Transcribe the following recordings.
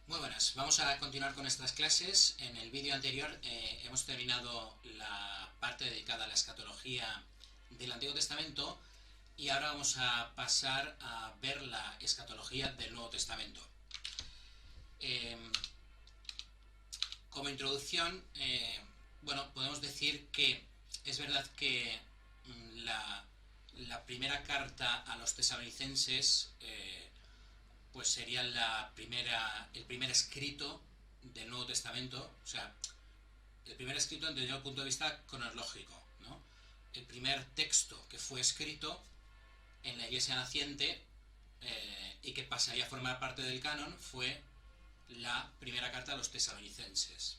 Muy buenas, vamos a continuar con nuestras clases. En el vídeo anterior hemos terminado la parte dedicada a la escatología del Antiguo Testamento y ahora vamos a pasar a ver la escatología del Nuevo Testamento. Eh, Como introducción, bueno, podemos decir que es verdad que la primera carta a los tesalonicenses pues sería el primer escrito del Nuevo Testamento, o sea, el primer escrito desde el punto de vista cronológico, ¿no? El primer texto que fue escrito en la iglesia naciente y que pasaría a formar parte del canon fue la primera carta a los tesalonicenses.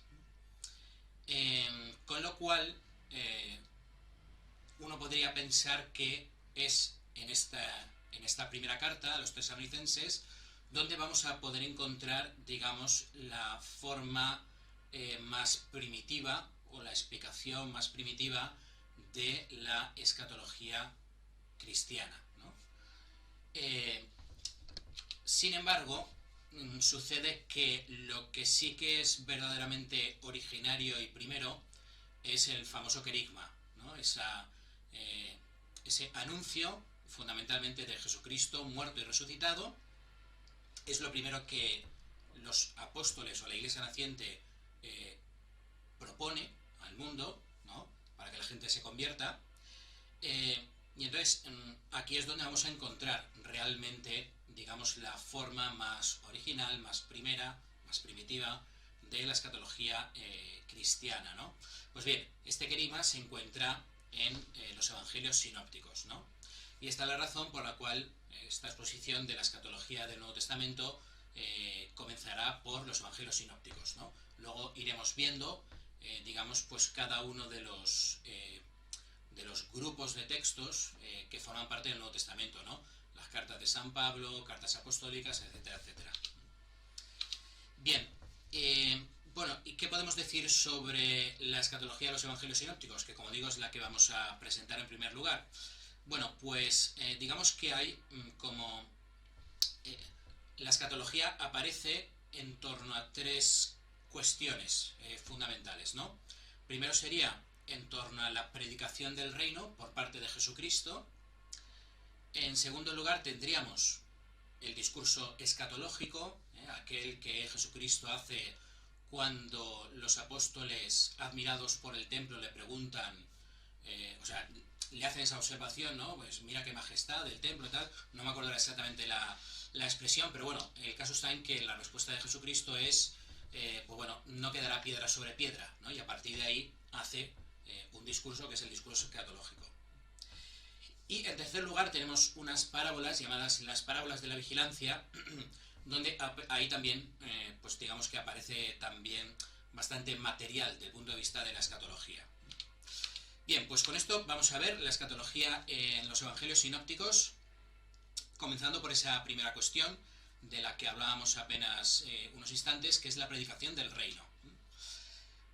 Con lo cual, uno podría pensar que es en esta primera carta a los tesalonicenses donde vamos a poder encontrar, digamos, la forma más primitiva o la explicación más primitiva de la escatología cristiana, ¿no? Sin embargo, sucede que lo que sí que es verdaderamente originario y primero es el famoso querigma, ¿no? Ese anuncio fundamentalmente de Jesucristo muerto y resucitado es lo primero que los apóstoles o la iglesia naciente propone al mundo, ¿no? Para que la gente se convierta. Y entonces aquí es donde vamos a encontrar realmente, digamos, la forma más original, más primera, más primitiva de la escatología cristiana, ¿no? Pues bien, este querigma se encuentra en los evangelios sinópticos, ¿no? Y esta es la razón por la cual esta exposición de la escatología del Nuevo Testamento comenzará por los evangelios sinópticos, ¿no? Luego iremos viendo, digamos, pues cada uno de los grupos de textos que forman parte del Nuevo Testamento, ¿no? Las cartas de San Pablo, cartas apostólicas, etcétera, etcétera. Bien, bueno, ¿y qué podemos decir sobre la escatología de los evangelios sinópticos? Que como digo es la que vamos a presentar en primer lugar. Bueno, pues digamos que hay como... eh, la escatología aparece en torno a tres cuestiones fundamentales, ¿no? Primero sería en torno a la predicación del reino por parte de Jesucristo. En segundo lugar tendríamos el discurso escatológico, aquel que Jesucristo hace cuando los apóstoles admirados por el templo le preguntan, o sea, le hacen esa observación, ¿no? Pues mira qué majestad del templo y tal. No me acuerdo exactamente la expresión, pero bueno, el caso está en que la respuesta de Jesucristo es, pues bueno, no quedará piedra sobre piedra, ¿no? Y a partir de ahí hace un discurso que es el discurso escatológico. Y en tercer lugar tenemos unas parábolas llamadas las parábolas de la vigilancia, donde ahí también, pues digamos que aparece también bastante material desde el punto de vista de la escatología. Bien, pues con esto vamos a ver la escatología en los evangelios sinópticos, comenzando por esa primera cuestión de la que hablábamos apenas unos instantes, que es la predicación del reino.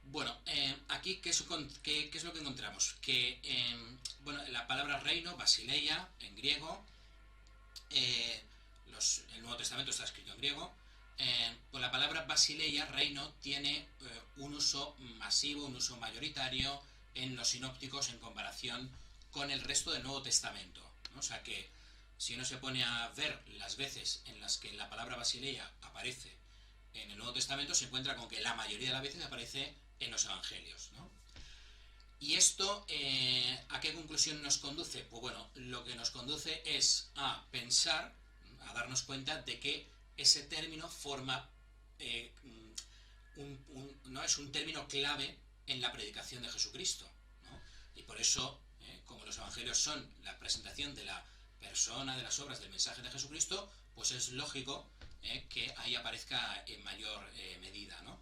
Bueno, aquí, ¿qué es lo que encontramos? Que, bueno, la palabra reino, basileia, en griego, el Nuevo Testamento está escrito en griego, pues la palabra basileia, reino, tiene un uso masivo, un uso mayoritario en los sinópticos en comparación con el resto del Nuevo Testamento, ¿no? O sea que si uno se pone a ver las veces en las que la palabra basileia aparece en el Nuevo Testamento, se encuentra con que la mayoría de las veces aparece en los evangelios, ¿no? ¿Y esto a qué conclusión nos conduce? Pues bueno, lo que nos conduce es a pensar, a darnos cuenta de que ese término forma, no es un término clave en la predicación de Jesucristo, ¿no? Y por eso, como los evangelios son la presentación de la persona, de las obras, del mensaje de Jesucristo, pues es lógico que ahí aparezca en mayor medida, ¿no?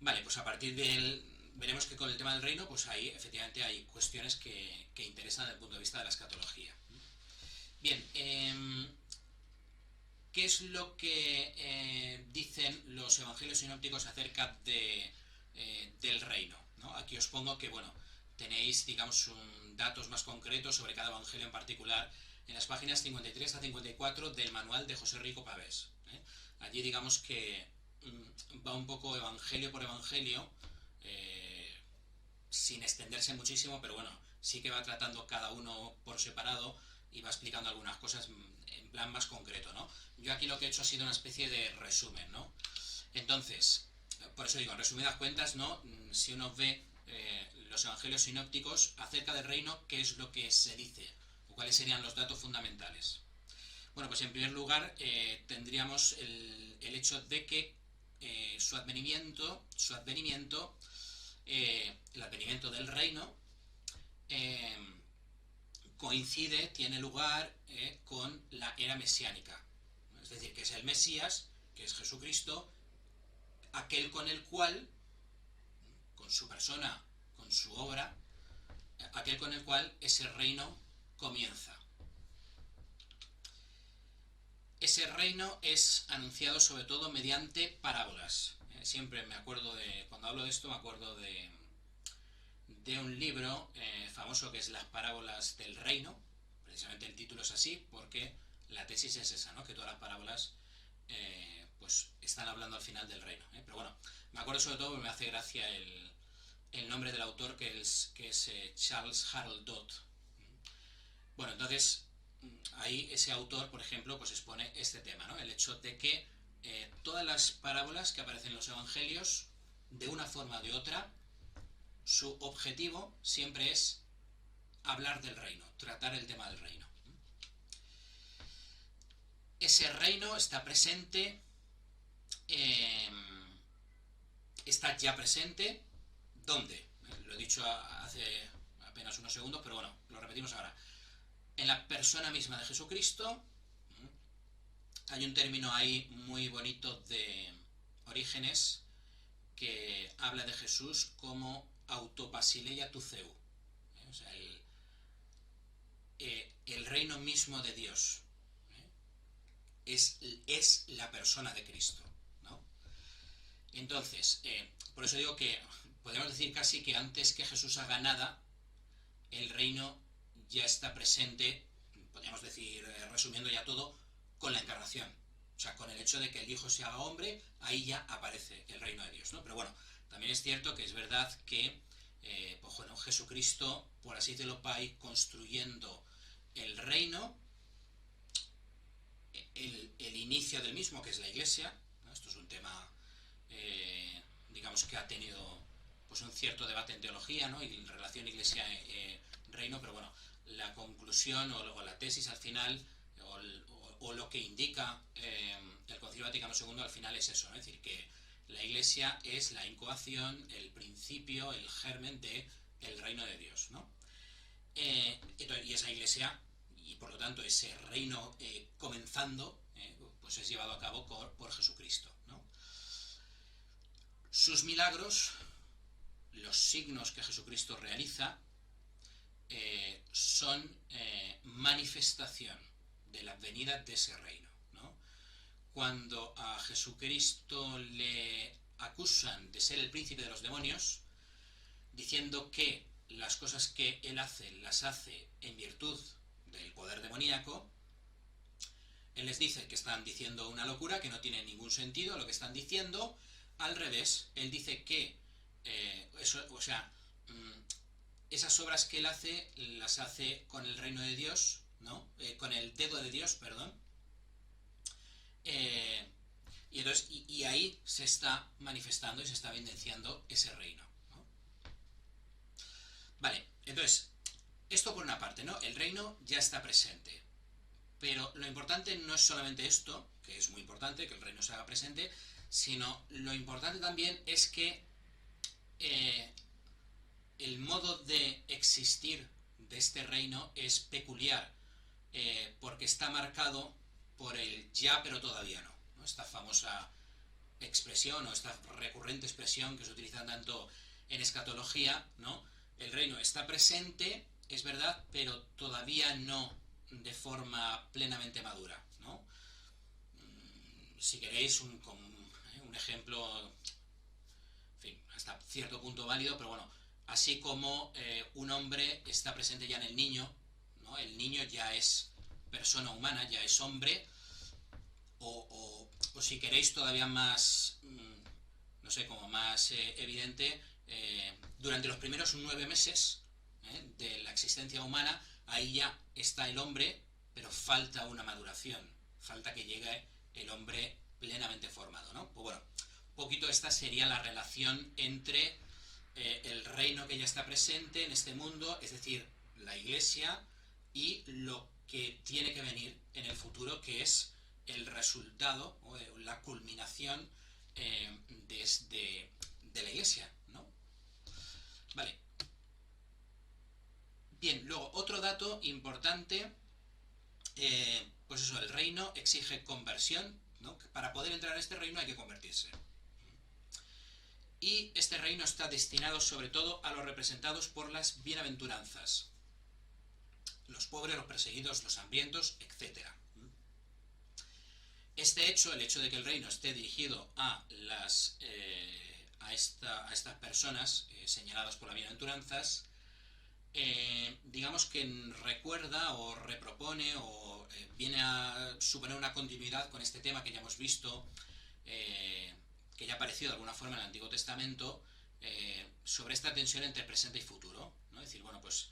Vale, pues a partir del... Veremos que con el tema del reino, pues ahí efectivamente hay cuestiones que interesan desde el punto de vista de la escatología. Bien, ¿qué es lo que dicen los evangelios sinópticos acerca del reino, ¿no? Aquí os pongo que, bueno, tenéis, digamos, datos más concretos sobre cada evangelio en particular en las páginas 53 a 54 del manual de José Rico Pavés. Allí digamos que va un poco evangelio por evangelio, eh, sin extenderse muchísimo, pero bueno, sí que va tratando cada uno por separado y va explicando algunas cosas en plan más concreto, ¿no? Yo aquí lo que he hecho ha sido una especie de resumen, ¿no? Entonces, por eso digo, en resumidas cuentas, ¿no? Si uno ve los evangelios sinópticos acerca del reino, ¿qué es lo que se dice? ¿O cuáles serían los datos fundamentales? Bueno, pues en primer lugar tendríamos el hecho de que su advenimiento, el advenimiento del reino, eh, coincide, tiene lugar con la era mesiánica. Es decir, que es el Mesías, que es Jesucristo, aquel con el cual, con su persona, con su obra, aquel con el cual ese reino comienza. Ese reino es anunciado sobre todo mediante parábolas. Siempre me acuerdo cuando hablo de esto, me acuerdo de un libro famoso que es Las parábolas del reino. Precisamente el título es así porque la tesis es esa, ¿no? Que todas las parábolas pues están hablando al final del reino. Pero bueno, me acuerdo sobre todo porque me hace gracia el nombre del autor, que es Charles Harold Dodd. Bueno, entonces ahí ese autor, por ejemplo, pues expone este tema, ¿no? El hecho de que todas las parábolas que aparecen en los evangelios, de una forma o de otra, su objetivo siempre es hablar del reino, tratar el tema del reino. Ese reino está presente, está ya presente, ¿dónde? Lo he dicho hace apenas unos segundos, pero bueno, lo repetimos ahora. En la persona misma de Jesucristo. Hay un término ahí muy bonito de Orígenes que habla de Jesús como autobasileia tuceu, o sea, el reino mismo de Dios, es la persona de Cristo, ¿no? Entonces, por eso digo que podemos decir casi que antes que Jesús haga nada, el reino ya está presente, podríamos decir, resumiendo ya todo, con la encarnación. O sea, con el hecho de que el Hijo se haga hombre, ahí ya aparece el reino de Dios, ¿no? Pero bueno, también es cierto que es verdad que pues bueno, Jesucristo, por así decirlo, va a ir construyendo el reino, el inicio del mismo, que es la Iglesia, ¿no? Esto es un tema, digamos, que ha tenido pues un cierto debate en teología, ¿no? Y en relación iglesia-reino, pero bueno, la conclusión o la tesis al final, o lo que indica el Concilio Vaticano II al final es eso, ¿no? Es decir, que la Iglesia es la incoación, el principio, el germen del reino de Dios, ¿no? Y esa Iglesia, y por lo tanto ese reino comenzando, pues es llevado a cabo por Jesucristo, ¿no? Sus milagros, los signos que Jesucristo realiza, son manifestación de la venida de ese reino, ¿no? Cuando a Jesucristo le acusan de ser el príncipe de los demonios, diciendo que las cosas que él hace las hace en virtud del poder demoníaco, él les dice que están diciendo una locura, que no tiene ningún sentido lo que están diciendo. Al revés, él dice que esas obras que él hace las hace con el reino de Dios, ¿no? Con el dedo de Dios, perdón. Y ahí se está manifestando y se está evidenciando ese reino, ¿no? Vale, entonces, esto por una parte, ¿no? El reino ya está presente. Pero lo importante no es solamente esto, que es muy importante, que el reino se haga presente, sino lo importante también es que el modo de existir de este reino es peculiar, porque está marcado por el ya pero todavía no, ¿no? Esta famosa expresión o esta recurrente expresión que se utiliza tanto en escatología, ¿no? El reino está presente, es verdad, pero todavía no de forma plenamente madura, ¿no? Si queréis un ejemplo, en fin, hasta cierto punto válido, pero bueno, así como un hombre está presente ya en el niño, ¿no? El niño ya es persona humana, ya es hombre, o o si queréis todavía más, no sé, como más evidente, durante los primeros 9 meses de la existencia humana, ahí ya está el hombre, pero falta una maduración, falta que llegue el hombre plenamente formado, ¿no? Pues bueno, un poquito esta sería la relación entre el reino que ya está presente en este mundo, es decir, la Iglesia, y lo que tiene que venir en el futuro, que es el resultado o la culminación de la Iglesia, ¿no? Vale. Bien, luego otro dato importante, pues eso, el reino exige conversión, ¿no? Para poder entrar en este reino hay que convertirse. Y este reino está destinado sobre todo a los representados por las bienaventuranzas, los pobres, los perseguidos, los hambrientos, etc. Este hecho, el hecho de que el reino esté dirigido a estas personas señaladas por las bienaventuranzas, digamos que recuerda o repropone o viene a suponer una continuidad con este tema que ya hemos visto, que ya ha aparecido de alguna forma en el Antiguo Testamento, sobre esta tensión entre presente y futuro, ¿no? Es decir, bueno, pues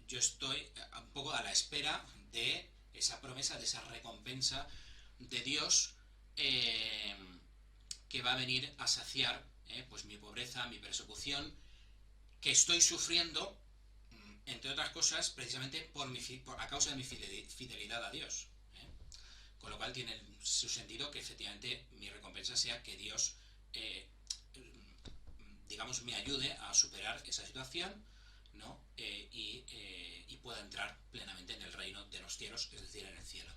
yo estoy un poco a la espera de esa promesa, de esa recompensa de Dios, que va a venir a saciar pues mi pobreza, mi persecución, que estoy sufriendo, entre otras cosas, precisamente a causa de mi fidelidad a Dios. Con lo cual tiene su sentido que efectivamente mi recompensa sea que Dios, digamos, me ayude a superar esa situación, ¿no? Y pueda entrar plenamente en el reino de los cielos, es decir, en el cielo.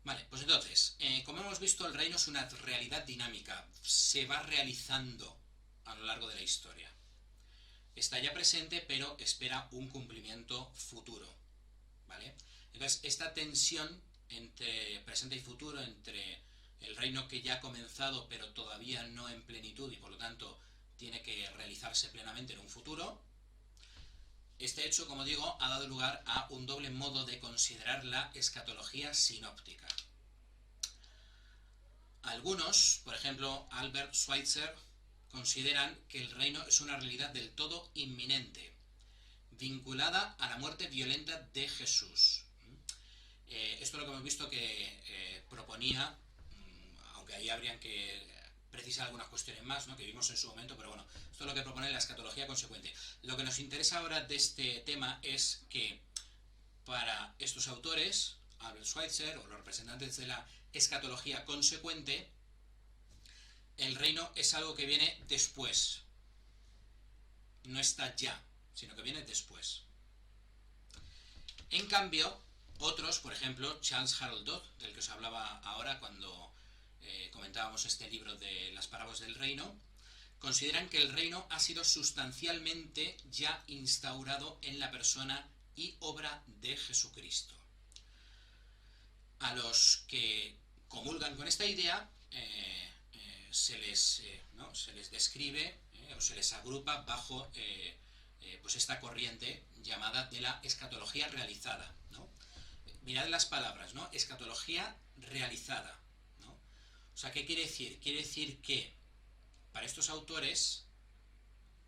Vale, pues entonces, como hemos visto, el reino es una realidad dinámica, se va realizando a lo largo de la historia. Está ya presente, pero espera un cumplimiento futuro, ¿vale? Entonces, esta tensión entre presente y futuro, entre el reino que ya ha comenzado, pero todavía no en plenitud y por lo tanto tiene que realizarse plenamente en un futuro, este hecho, como digo, ha dado lugar a un doble modo de considerar la escatología sinóptica. Algunos, por ejemplo Albert Schweitzer, consideran que el reino es una realidad del todo inminente, vinculada a la muerte violenta de Jesús. Esto es lo que hemos visto que proponía, aunque ahí habrían que precisar algunas cuestiones más, ¿no?, que vimos en su momento, pero bueno, esto es lo que propone la escatología consecuente. Lo que nos interesa ahora de este tema es que para estos autores, Albert Schweitzer o los representantes de la escatología consecuente, el reino es algo que viene después, no está ya, sino que viene después. En cambio, otros, por ejemplo, Charles Harold Dodd, del que os hablaba ahora cuando comentábamos este libro de las parábolas del reino, consideran que el reino ha sido sustancialmente ya instaurado en la persona y obra de Jesucristo. A los que comulgan con esta idea se les describe o se les agrupa bajo pues esta corriente llamada de la escatología realizada, ¿no? Mirad las palabras, ¿no? Escatología realizada, ¿no? O sea, ¿qué quiere decir? Quiere decir que para estos autores,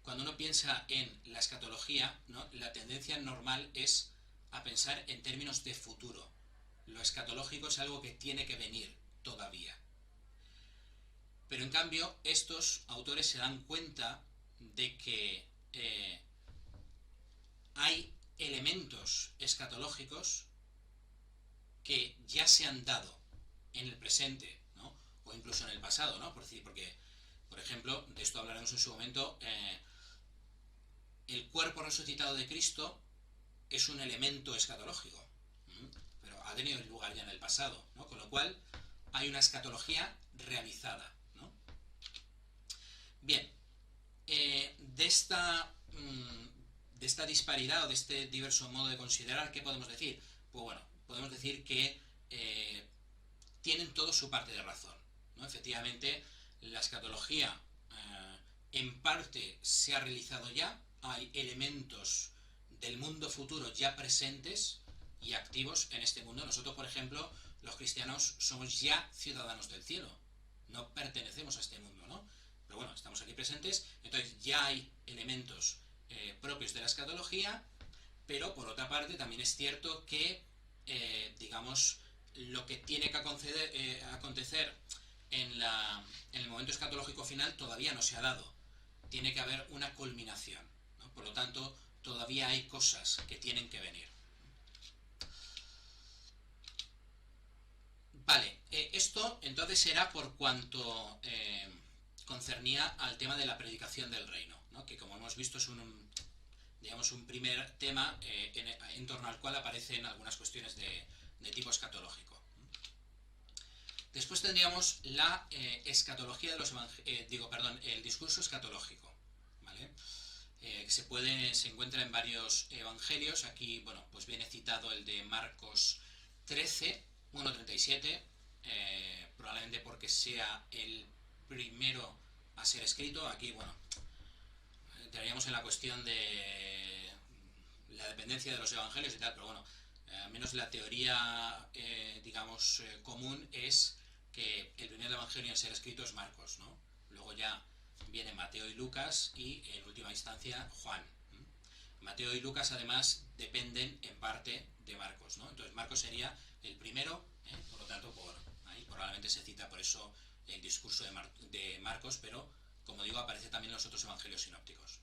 cuando uno piensa en la escatología, ¿no?, la tendencia normal es a pensar en términos de futuro. Lo escatológico es algo que tiene que venir todavía. Pero en cambio, estos autores se dan cuenta de que hay elementos escatológicos que ya se han dado en el presente, ¿no?, o incluso en el pasado, ¿no? Porque, por ejemplo, de esto hablaremos en su momento, el cuerpo resucitado de Cristo es un elemento escatológico, pero ha tenido lugar ya en el pasado, ¿no? Con lo cual hay una escatología realizada, ¿no? Bien, de esta disparidad o de este diverso modo de considerar, ¿qué podemos decir? Pues bueno, podemos decir que tienen todo su parte de razón, ¿no? Efectivamente, la escatología en parte se ha realizado ya, hay elementos del mundo futuro ya presentes y activos en este mundo. Nosotros, por ejemplo, los cristianos somos ya ciudadanos del cielo, no pertenecemos a este mundo, ¿no? Pero bueno, estamos aquí presentes, entonces ya hay elementos propios de la escatología, pero por otra parte también es cierto que, digamos, lo que tiene que acontecer en el momento escatológico final todavía no se ha dado. Tiene que haber una culminación, ¿no? Por lo tanto, todavía hay cosas que tienen que venir. Vale, esto entonces era por cuanto concernía al tema de la predicación del reino, ¿no? Que como hemos visto es digamos, un primer tema en torno al cual aparecen algunas cuestiones de tipo escatológico. Después tendríamos la escatología de los el discurso escatológico, ¿vale? Se encuentra en varios evangelios. Aquí, bueno, pues viene citado el de Marcos 13, 1:37, probablemente porque sea el primero a ser escrito. Aquí, bueno, entraríamos en la cuestión de la dependencia de los evangelios y tal, pero bueno, al menos la teoría, digamos, común es que el primer evangelio en ser escrito es Marcos, ¿no? Luego ya viene Mateo y Lucas y en última instancia Juan. Mateo y Lucas además dependen en parte de Marcos, ¿no? Entonces Marcos sería el primero, por lo tanto ahí probablemente se cita por eso el discurso de Marcos, pero como digo aparece también en los otros evangelios sinópticos.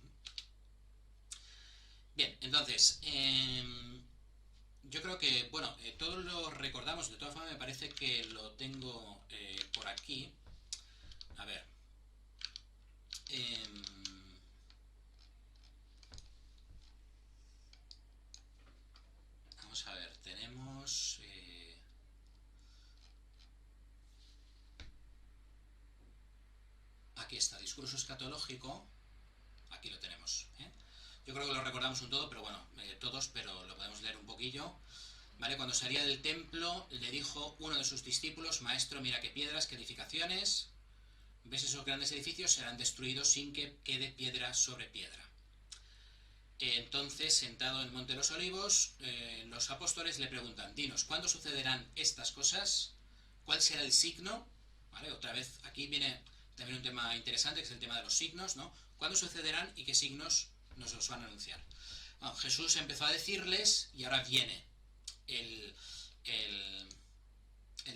Bien, entonces yo creo que, bueno, todos lo recordamos, de todas formas me parece que lo tengo por aquí. A ver. Vamos a ver, tenemos... aquí está, discurso escatológico. Aquí lo tenemos. Yo creo que lo recordamos un todo, pero bueno, todos, pero lo podemos leer un poquillo. ¿Vale? Cuando salía del templo, le dijo uno de sus discípulos: Maestro, mira qué piedras, qué edificaciones. ¿Ves esos grandes edificios? Serán destruidos sin que quede piedra sobre piedra. Entonces, sentado en el Monte de los Olivos, los apóstoles le preguntan: Dinos, ¿cuándo sucederán estas cosas? ¿Cuál será el signo? ¿Vale? Otra vez, aquí viene también un tema interesante, que es el tema de los signos, ¿no? ¿Cuándo sucederán y qué signos nos los van a anunciar? Bueno, Jesús empezó a decirles, y ahora viene el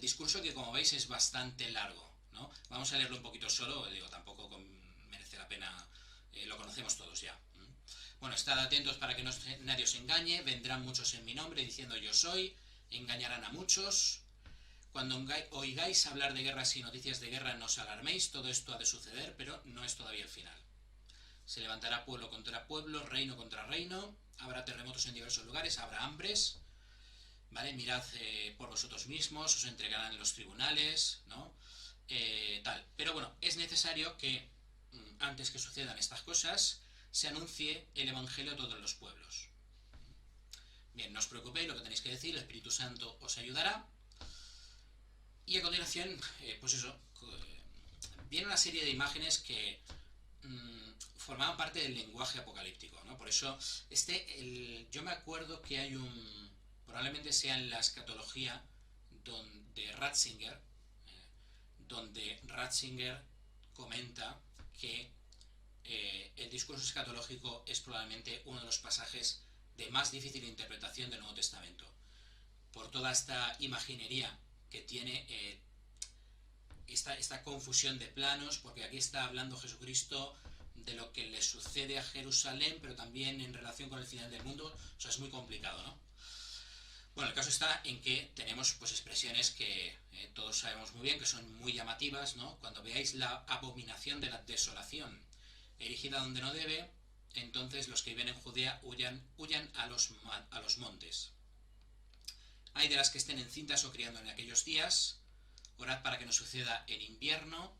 discurso, que como veis es bastante largo, ¿no? Vamos a leerlo un poquito solo, digo, tampoco merece la pena, lo conocemos todos ya. Bueno, estad atentos para que nadie os engañe, vendrán muchos en mi nombre diciendo yo soy, engañarán a muchos. Cuando oigáis hablar de guerras y noticias de guerra, no os alarméis, todo esto ha de suceder, pero no es todavía el final. Se levantará pueblo contra pueblo, reino contra reino, habrá terremotos en diversos lugares, habrá hambres, ¿vale? Mirad por vosotros mismos, os entregarán en los tribunales, ¿no? Tal. Pero bueno, es necesario que antes que sucedan estas cosas se anuncie el Evangelio a todos los pueblos. Bien, no os preocupéis, lo que tenéis que decir, el Espíritu Santo os ayudará. Y a continuación, pues eso, viene una serie de imágenes que formaban parte del lenguaje apocalíptico, ¿no? Por eso, yo me acuerdo que hay probablemente sea en la escatología de Ratzinger, donde Ratzinger comenta que el discurso escatológico es probablemente uno de los pasajes de más difícil interpretación del Nuevo Testamento, por toda esta imaginería que tiene esta confusión de planos, porque aquí está hablando Jesucristo de lo que le sucede a Jerusalén, pero también en relación con el final del mundo. O sea, es muy complicado, ¿no? Bueno, el caso está en que tenemos pues expresiones que todos sabemos muy bien, que son muy llamativas, ¿no? Cuando veáis la abominación de la desolación erigida donde no debe, entonces los que viven en Judea huyan a los montes. Hay de las que estén encintas o criando en aquellos días. Orad para que no suceda en invierno.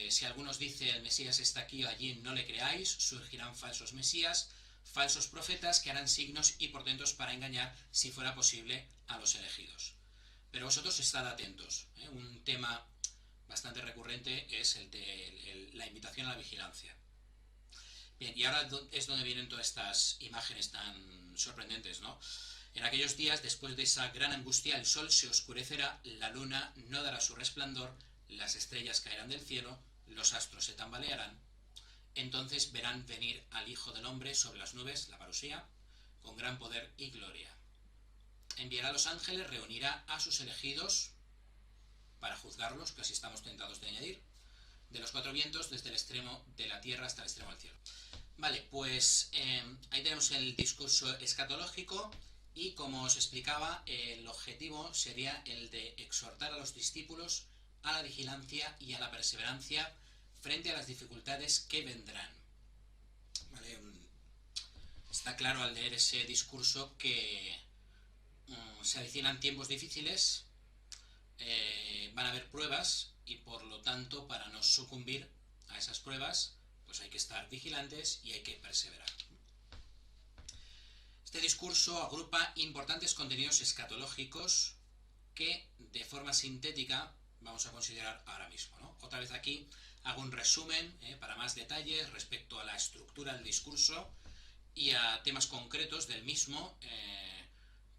Si algunos dice el Mesías está aquí o allí, no le creáis. Surgirán falsos mesías, falsos profetas que harán signos y portentos para engañar, si fuera posible, a los elegidos. Pero vosotros estad atentos. Un tema bastante recurrente es el de la invitación a la vigilancia. Bien, y ahora es donde vienen todas estas imágenes tan sorprendentes, ¿no? En aquellos días, después de esa gran angustia, el sol se oscurecerá, la luna no dará su resplandor, las estrellas caerán del cielo, los astros se tambalearán. Entonces verán venir al Hijo del Hombre sobre las nubes, la parusía, con gran poder y gloria. Enviará a los ángeles, reunirá a sus elegidos para juzgarlos, que así estamos tentados de añadir, de los cuatro vientos, desde el extremo de la tierra hasta el extremo del cielo. Vale, pues ahí tenemos el discurso escatológico y, como os explicaba, el objetivo sería el de exhortar a los discípulos a la vigilancia y a la perseverancia frente a las dificultades que vendrán. ¿Vale? Está claro al leer ese discurso que se avecinan tiempos difíciles, van a haber pruebas y, por lo tanto, para no sucumbir a esas pruebas, pues hay que estar vigilantes y hay que perseverar. Este discurso agrupa importantes contenidos escatológicos que, de forma sintética, vamos a considerar ahora mismo, ¿no? Otra vez aquí hago un resumen para más detalles respecto a la estructura del discurso y a temas concretos del mismo.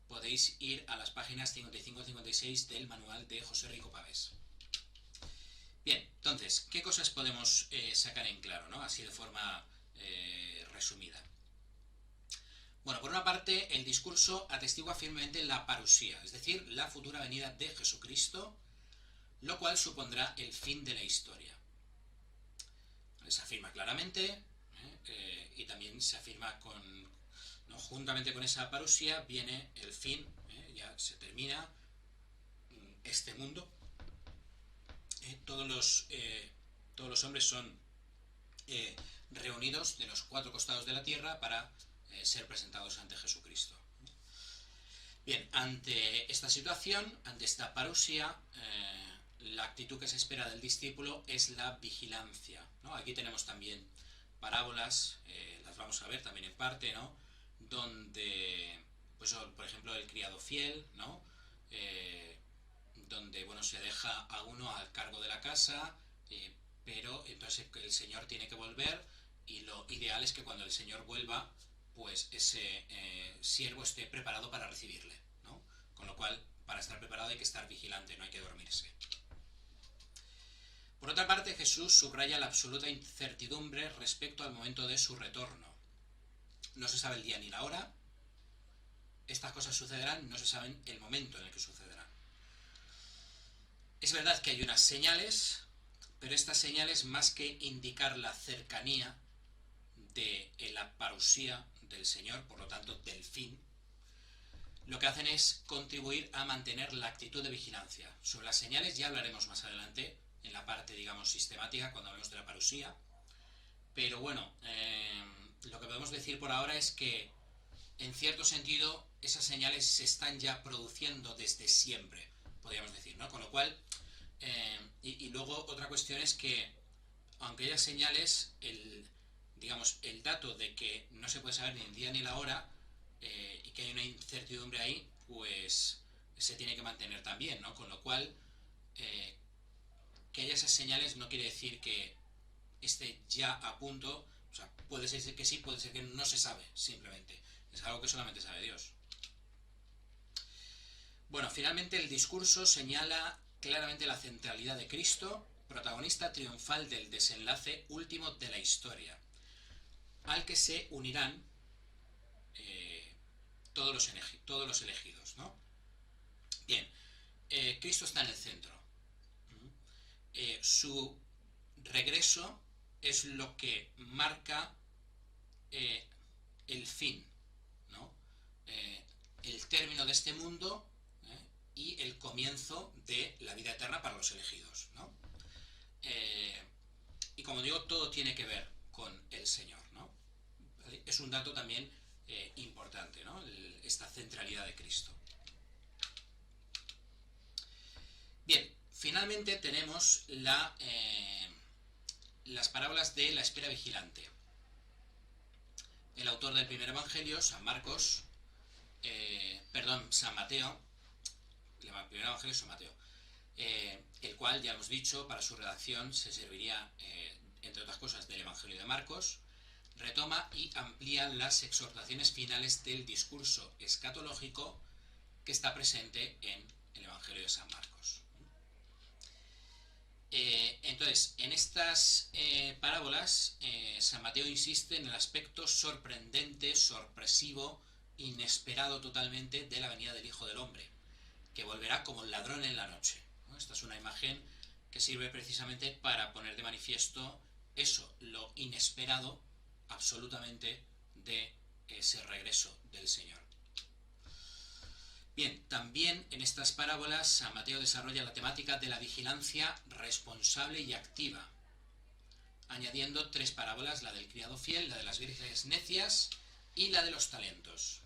Podéis ir a las páginas 55-56 del manual de José Rico Pavés. Bien, entonces, ¿qué cosas podemos sacar en claro, ¿no? Así de forma resumida. Bueno, por una parte, el discurso atestigua firmemente la parusía, es decir, la futura venida de Jesucristo, lo cual supondrá el fin de la historia. Se afirma claramente, y también se afirma juntamente con esa parusía viene el fin, ya se termina este mundo. Todos los hombres son reunidos de los cuatro costados de la tierra para ser presentados ante Jesucristo. Bien, ante esta situación, ante esta parusía, la actitud que se espera del discípulo es la vigilancia, ¿no? Aquí tenemos también parábolas, las vamos a ver también en parte, ¿no? Donde, pues, por ejemplo, el criado fiel, ¿no? Donde, bueno, se deja a uno al cargo de la casa, pero entonces el Señor tiene que volver, y lo ideal es que cuando el Señor vuelva, pues ese siervo esté preparado para recibirle, ¿no? Con lo cual, para estar preparado hay que estar vigilante, no hay que dormirse. Por otra parte, Jesús subraya la absoluta incertidumbre respecto al momento de su retorno. No se sabe el día ni la hora, estas cosas sucederán, no se sabe el momento en el que sucederán. Es verdad que hay unas señales, pero estas señales, más que indicar la cercanía de la parusía del Señor, por lo tanto del fin, lo que hacen es contribuir a mantener la actitud de vigilancia. Sobre las señales ya hablaremos más adelante, en la parte, digamos, sistemática, cuando hablemos de la parusía. Pero bueno, lo que podemos decir por ahora es que, en cierto sentido, esas señales se están ya produciendo desde siempre, podríamos decir, ¿no? Con lo cual, y luego otra cuestión es que, aunque haya señales, el dato de que no se puede saber ni el día ni la hora, y que hay una incertidumbre ahí, pues se tiene que mantener también, ¿no? Con lo cual, que haya esas señales no quiere decir que esté ya a punto. O sea, puede ser que sí, puede ser que no se sabe, simplemente. Es algo que solamente sabe Dios. Bueno, finalmente el discurso señala claramente la centralidad de Cristo, protagonista triunfal del desenlace último de la historia, al que se unirán todos los elegidos, ¿no? Bien, Cristo está en el centro. Su regreso es lo que marca el fin, ¿no? El término de este mundo, y el comienzo de la vida eterna para los elegidos, ¿no? Y como digo, todo tiene que ver con el Señor, ¿no? ¿Vale? Es un dato también importante, ¿no? Esta centralidad de Cristo. Bien, finalmente tenemos las parábolas de la espera vigilante. El autor del primer evangelio, San Mateo, el primer evangelio es San Mateo, el cual, ya hemos dicho, para su redacción se serviría, entre otras cosas, del evangelio de Marcos, retoma y amplía las exhortaciones finales del discurso escatológico que está presente en el Evangelio de San Marcos. Entonces, en estas parábolas, San Mateo insiste en el aspecto sorprendente, sorpresivo, inesperado totalmente de la venida del Hijo del Hombre, que volverá como un ladrón en la noche, ¿no? Esta es una imagen que sirve precisamente para poner de manifiesto eso, lo inesperado absolutamente de ese regreso del Señor. Bien, también en estas parábolas San Mateo desarrolla la temática de la vigilancia responsable y activa, añadiendo 3 parábolas, la del criado fiel, la de las vírgenes necias y la de los talentos.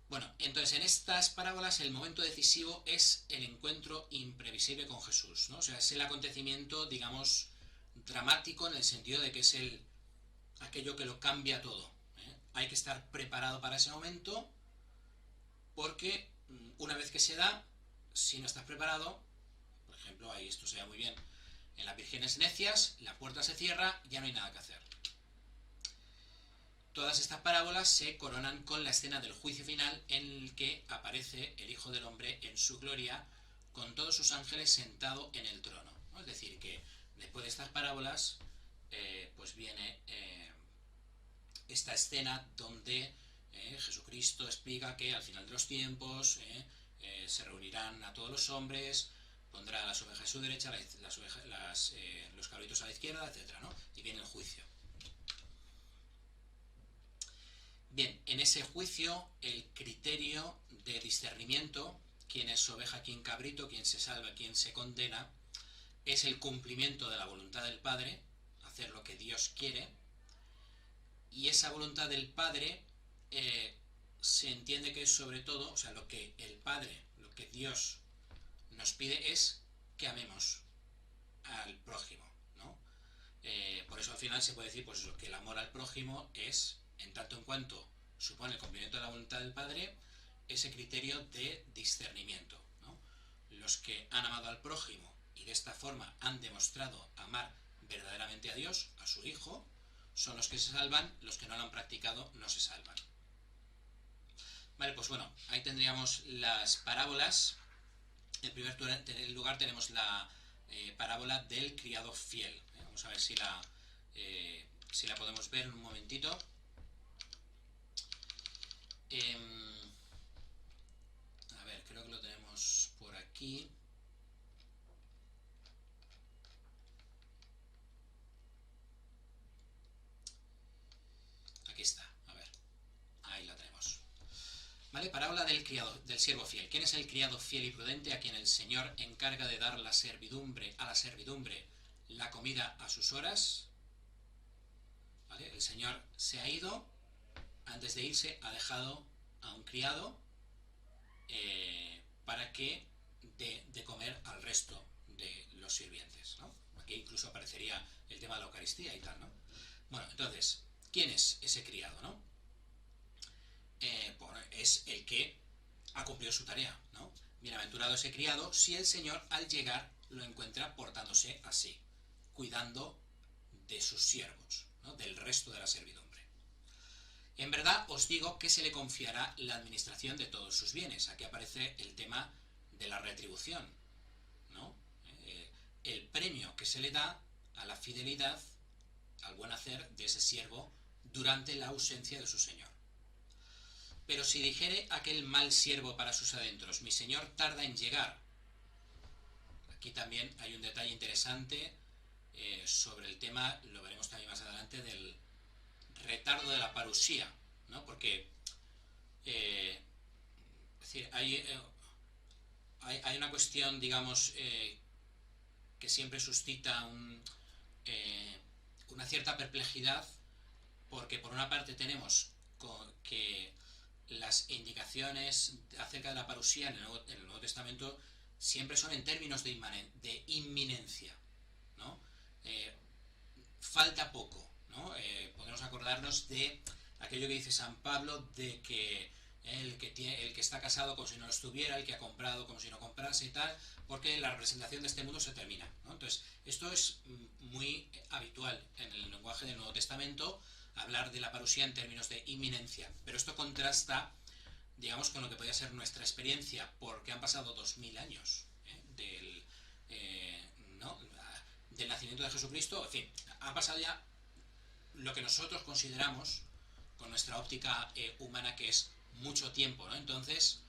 Bueno, entonces en estas parábolas el momento decisivo es el encuentro imprevisible con Jesús, ¿no? O sea, es el acontecimiento, digamos, dramático en el sentido de que es aquello que lo cambia todo, ¿eh? Hay que estar preparado para ese momento, porque una vez que se da, si no estás preparado, por ejemplo, ahí esto se ve muy bien, en las vírgenes necias, la puerta se cierra, ya no hay nada que hacer. Todas estas parábolas se coronan con la escena del juicio final en el que aparece el Hijo del Hombre en su gloria con todos sus ángeles sentado en el trono, ¿no? Es decir, que después de estas parábolas pues viene esta escena donde Jesucristo explica que al final de los tiempos se reunirán a todos los hombres, pondrá las ovejas a su derecha, los cabritos a la izquierda, etc., ¿no? Y viene el juicio. Bien, en ese juicio el criterio de discernimiento, quién es oveja, quién cabrito, quién se salva, quién se condena, es el cumplimiento de la voluntad del Padre, hacer lo que Dios quiere, y esa voluntad del Padre se entiende que es sobre todo, o sea, lo que el Padre, lo que Dios nos pide es que amemos al prójimo, ¿no? Por eso al final se puede decir pues eso, que el amor al prójimo es, en tanto en cuanto supone el cumplimiento de la voluntad del Padre, ese criterio de discernimiento, ¿no? Los que han amado al prójimo y de esta forma han demostrado amar verdaderamente a Dios, a su Hijo, son los que se salvan, los que no lo han practicado no se salvan. Vale, pues bueno, ahí tendríamos las parábolas. En primer lugar tenemos la parábola del criado fiel. Vamos a ver si la podemos ver en un momentito. A ver, creo que lo tenemos por aquí. Aquí está, a ver, ahí la tenemos. ¿Vale? Parábola del siervo fiel. ¿Quién es el criado fiel y prudente a quien el Señor encarga de dar a la servidumbre la comida a sus horas? ¿Vale? El Señor se ha ido, antes de irse ha dejado a un criado para que dé de comer al resto de los sirvientes, ¿no? Aquí incluso aparecería el tema de la Eucaristía y tal, ¿no? Bueno, entonces, ¿quién es ese criado, no? Es el que ha cumplido su tarea, ¿no? Bienaventurado ese criado si el Señor al llegar lo encuentra portándose así, cuidando de sus siervos, ¿no? Del resto de la servidumbre. En verdad os digo que se le confiará la administración de todos sus bienes. Aquí aparece el tema de la retribución, ¿no? El premio que se le da a la fidelidad, al buen hacer de ese siervo durante la ausencia de su señor. Pero si dijere aquel mal siervo para sus adentros, mi señor tarda en llegar. Aquí también hay un detalle interesante sobre el tema, lo veremos también más adelante, del retardo de la parusía, ¿no? Porque es decir, hay una cuestión, digamos, que siempre suscita una cierta perplejidad, porque por una parte tenemos que las indicaciones acerca de la parusía en el Nuevo Testamento siempre son en términos de inminencia, ¿no? Falta poco, ¿no? Podemos acordarnos de aquello que dice San Pablo de que el que está casado como si no lo estuviera, el que ha comprado como si no comprase y tal, porque la representación de este mundo se termina, ¿no? Entonces, esto es muy habitual en el lenguaje del Nuevo Testamento, hablar de la parusía en términos de inminencia, pero esto contrasta, digamos, con lo que podría ser nuestra experiencia, porque han pasado 2000 años ¿no? del nacimiento de Jesucristo. En fin, ha pasado ya lo que nosotros consideramos con nuestra óptica humana, que es mucho tiempo, ¿no? Entonces,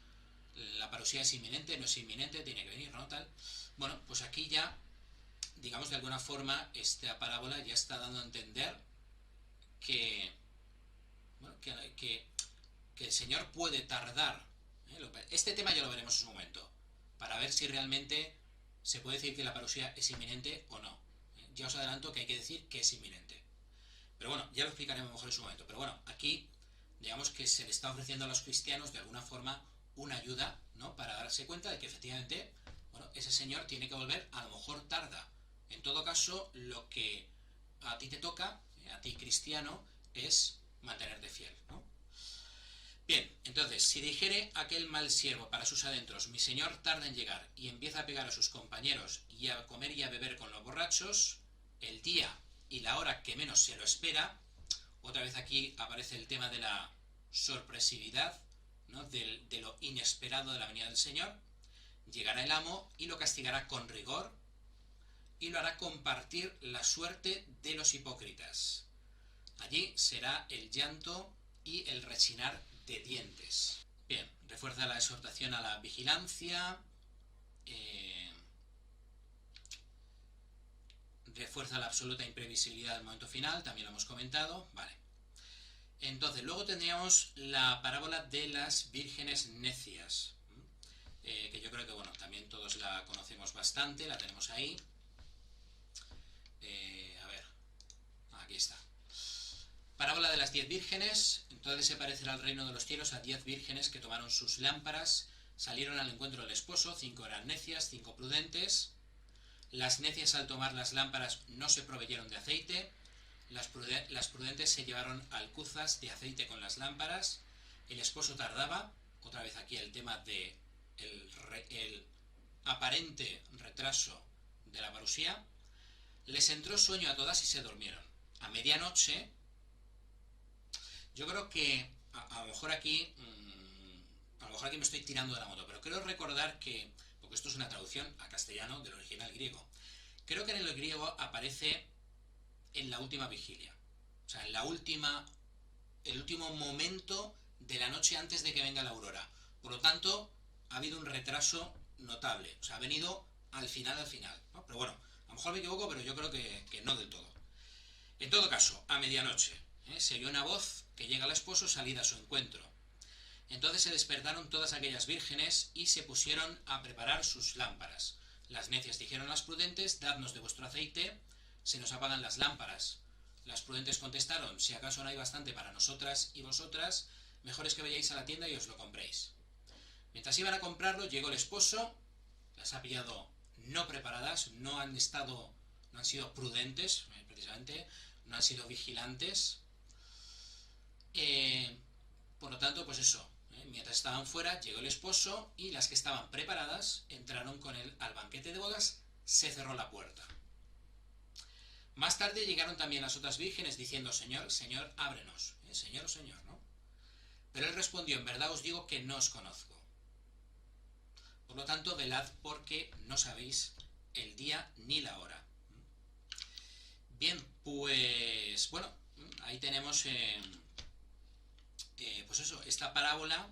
la parusía es inminente, no es inminente, tiene que venir, ¿no? Tal. Bueno, pues aquí ya, digamos, de alguna forma, esta parábola ya está dando a entender que, bueno, que el Señor puede tardar. Este tema ya lo veremos en su momento, para ver si realmente se puede decir que la parusía es inminente o no. Ya os adelanto que hay que decir que es inminente. Pero bueno, ya lo explicaremos mejor en su momento. Pero bueno, aquí digamos que se le está ofreciendo a los cristianos de alguna forma una ayuda, ¿no? Para darse cuenta de que efectivamente, bueno, ese Señor tiene que volver, a lo mejor tarda. En todo caso, lo que a ti te toca, a ti cristiano, es mantenerte fiel, ¿no? Bien, entonces, si dijere aquel mal siervo para sus adentros, mi señor tarda en llegar, y empieza a pegar a sus compañeros y a comer y a beber con los borrachos, el día y la hora que menos se lo espera, otra vez aquí aparece el tema de la sorpresividad, ¿no? de lo inesperado de la venida del Señor, llegará el amo y lo castigará con rigor y lo hará compartir la suerte de los hipócritas. Allí será el llanto y el rechinar de dientes. Bien, refuerza la exhortación a la vigilancia, refuerza la absoluta imprevisibilidad del momento final, también lo hemos comentado, vale. Entonces, luego tendríamos la parábola de las vírgenes necias, que yo creo que, bueno, también todos la conocemos bastante, la tenemos ahí. A ver, aquí está. Parábola de las 10 vírgenes. Entonces se parecerá al reino de los cielos a 10 vírgenes que tomaron sus lámparas, salieron al encuentro del esposo, 5 eran necias, 5 prudentes. Las necias al tomar las lámparas no se proveyeron de aceite, las prudentes se llevaron alcuzas de aceite con las lámparas, el esposo tardaba, otra vez aquí el tema de el aparente retraso de la parusía, les entró sueño a todas y se durmieron. A medianoche, yo creo que a lo mejor aquí me estoy tirando de la moto, pero creo recordar que, porque esto es una traducción a castellano del original griego, creo que en el griego aparece en la última vigilia, o sea, en el último momento de la noche antes de que venga la aurora. Por lo tanto, ha habido un retraso notable, o sea, ha venido al final, ¿no? Pero bueno, a lo mejor me equivoco, pero yo creo que no del todo. En todo caso, a medianoche, se oyó una voz que llega al esposo, salida a su encuentro. Entonces se despertaron todas aquellas vírgenes y se pusieron a preparar sus lámparas. Las necias dijeron a las prudentes, dadnos de vuestro aceite, se nos apagan las lámparas. Las prudentes contestaron, si acaso no hay bastante para nosotras y vosotras, mejor es que vayáis a la tienda y os lo compréis. Mientras iban a comprarlo, llegó el esposo, las ha pillado no preparadas, no han sido prudentes, precisamente, no han sido vigilantes. Por lo tanto, pues eso, mientras estaban fuera, llegó el esposo y las que estaban preparadas entraron con él al banquete de bodas, se cerró la puerta. Más tarde llegaron también las otras vírgenes diciendo, Señor, Señor, ábrenos. Señor, Señor, ¿no? Pero él respondió, en verdad os digo que no os conozco. Por lo tanto, velad porque no sabéis el día ni la hora. Bien, pues bueno, ahí tenemos pues eso, esta parábola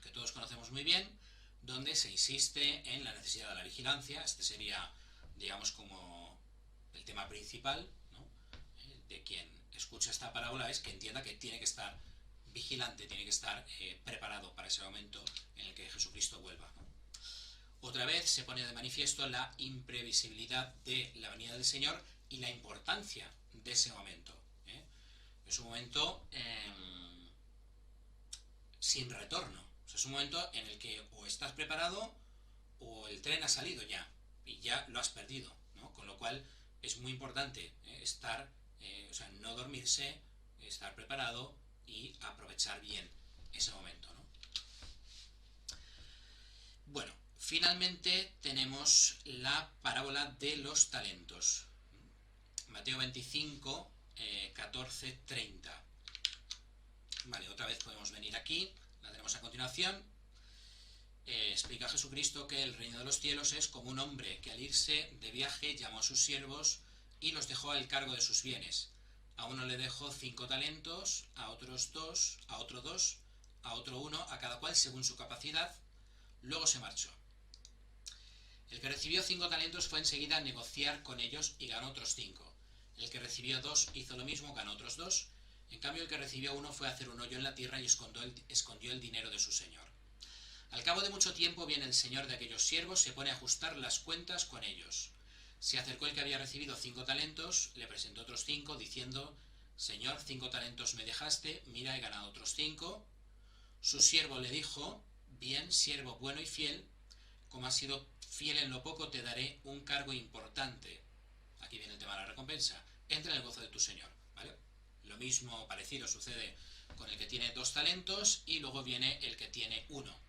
que todos conocemos muy bien, donde se insiste en la necesidad de la vigilancia. Este sería, digamos, como el tema principal, ¿no? De quien escucha esta parábola es que entienda que tiene que estar vigilante, tiene que estar preparado para ese momento en el que Jesucristo vuelva, ¿no? Otra vez se pone de manifiesto la imprevisibilidad de la venida del Señor y la importancia de ese momento. Es un momento sin retorno. O sea, es un momento en el que o estás preparado o el tren ha salido ya y ya lo has perdido, ¿no? Con lo cual es muy importante estar, o sea, no dormirse, estar preparado y aprovechar bien ese momento, ¿no? Bueno, finalmente tenemos la parábola de los talentos. Mateo 25, 14, 30. Vale, otra vez podemos venir aquí, la tenemos a continuación. Explica a Jesucristo que el reino de los cielos es como un hombre que al irse de viaje llamó a sus siervos y los dejó al cargo de sus bienes. A uno le dejó 5 talentos, a otros 2, a otro 2, a otro 1, a cada cual según su capacidad. Luego se marchó. El que recibió 5 talentos fue enseguida a negociar con ellos y ganó otros 5. El que recibió 2 hizo lo mismo, ganó otros 2. En cambio, el que recibió 1 fue a hacer un hoyo en la tierra y escondió el dinero de su señor. Al cabo de mucho tiempo viene el señor de aquellos siervos, se pone a ajustar las cuentas con ellos. Se acercó el que había recibido 5 talentos, le presentó otros 5, diciendo: Señor, 5 talentos me dejaste, mira, he ganado otros 5. Su siervo le dijo: Bien, siervo bueno y fiel, como has sido fiel en lo poco, te daré un cargo importante. Aquí viene el tema de la recompensa. Entra en el gozo de tu señor, ¿vale? Lo mismo parecido sucede con el que tiene 2 talentos y luego viene el que tiene 1.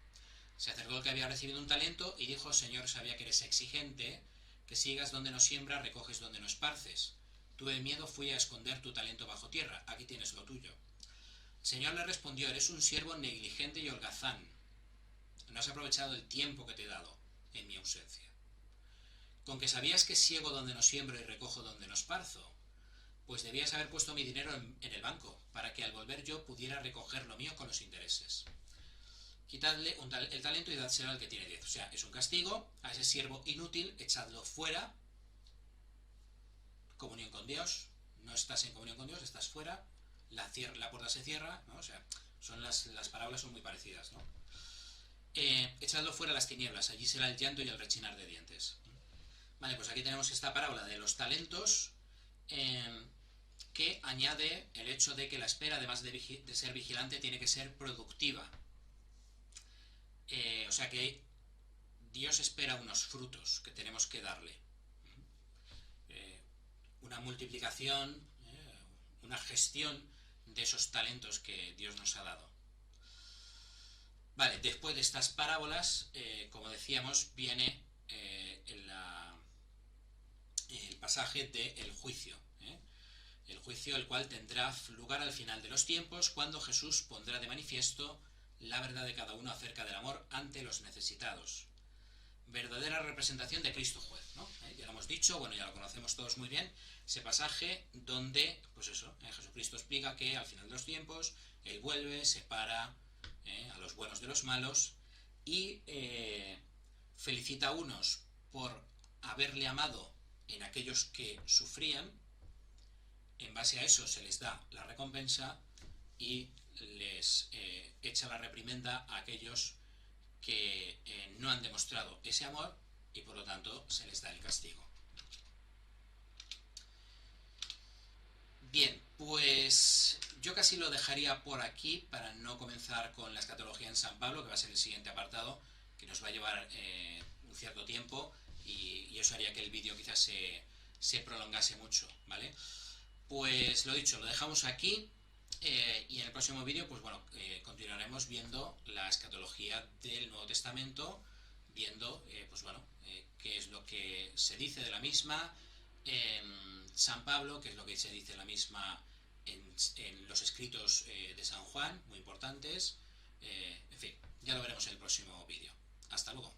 Se acercó el que había recibido un talento y dijo: Señor, sabía que eres exigente, que sigas donde no siembras, recoges donde no esparces. Tuve miedo, fui a esconder tu talento bajo tierra, aquí tienes lo tuyo. El Señor le respondió: eres un siervo negligente y holgazán. No has aprovechado el tiempo que te he dado en mi ausencia. Con que sabías que siego donde no siembro y recojo donde no esparzo, pues debías haber puesto mi dinero en el banco, para que al volver yo pudiera recoger lo mío con los intereses. Quitadle el talento y dádselo al que tiene 10. O sea, es un castigo a ese siervo inútil, echadlo fuera. Comunión con Dios. No estás en comunión con Dios, estás fuera. La puerta se cierra, ¿no? O sea, las parábolas son muy parecidas, ¿no? Echadlo fuera a las tinieblas, allí será el llanto y el rechinar de dientes. Vale, pues aquí tenemos esta parábola de los talentos, que añade el hecho de que la espera, además de ser vigilante, tiene que ser productiva. O sea que Dios espera unos frutos que tenemos que darle. Una multiplicación, una gestión de esos talentos que Dios nos ha dado. Vale, después de estas parábolas, como decíamos, viene el pasaje del juicio. El juicio, el cual tendrá lugar al final de los tiempos, cuando Jesús pondrá de manifiesto la verdad de cada uno acerca del amor ante los necesitados. Verdadera representación de Cristo juez, ¿no? Ya lo hemos dicho, bueno, ya lo conocemos todos muy bien, ese pasaje donde, pues eso, Jesucristo explica que al final de los tiempos Él vuelve, separa a los buenos de los malos y felicita a unos por haberle amado en aquellos que sufrían. En base a eso se les da la recompensa y les echa la reprimenda a aquellos que no han demostrado ese amor y por lo tanto se les da el castigo. Bien, pues yo casi lo dejaría por aquí para no comenzar con la escatología en San Pablo, que va a ser el siguiente apartado, que nos va a llevar un cierto tiempo y eso haría que el vídeo quizás se prolongase mucho, ¿vale? Pues lo dicho, lo dejamos aquí. Y en el próximo vídeo, pues bueno, continuaremos viendo la escatología del Nuevo Testamento, viendo, pues bueno, qué es lo que se dice de la misma en San Pablo, qué es lo que se dice de la misma en los escritos de San Juan, muy importantes. En fin, ya lo veremos en el próximo vídeo. Hasta luego.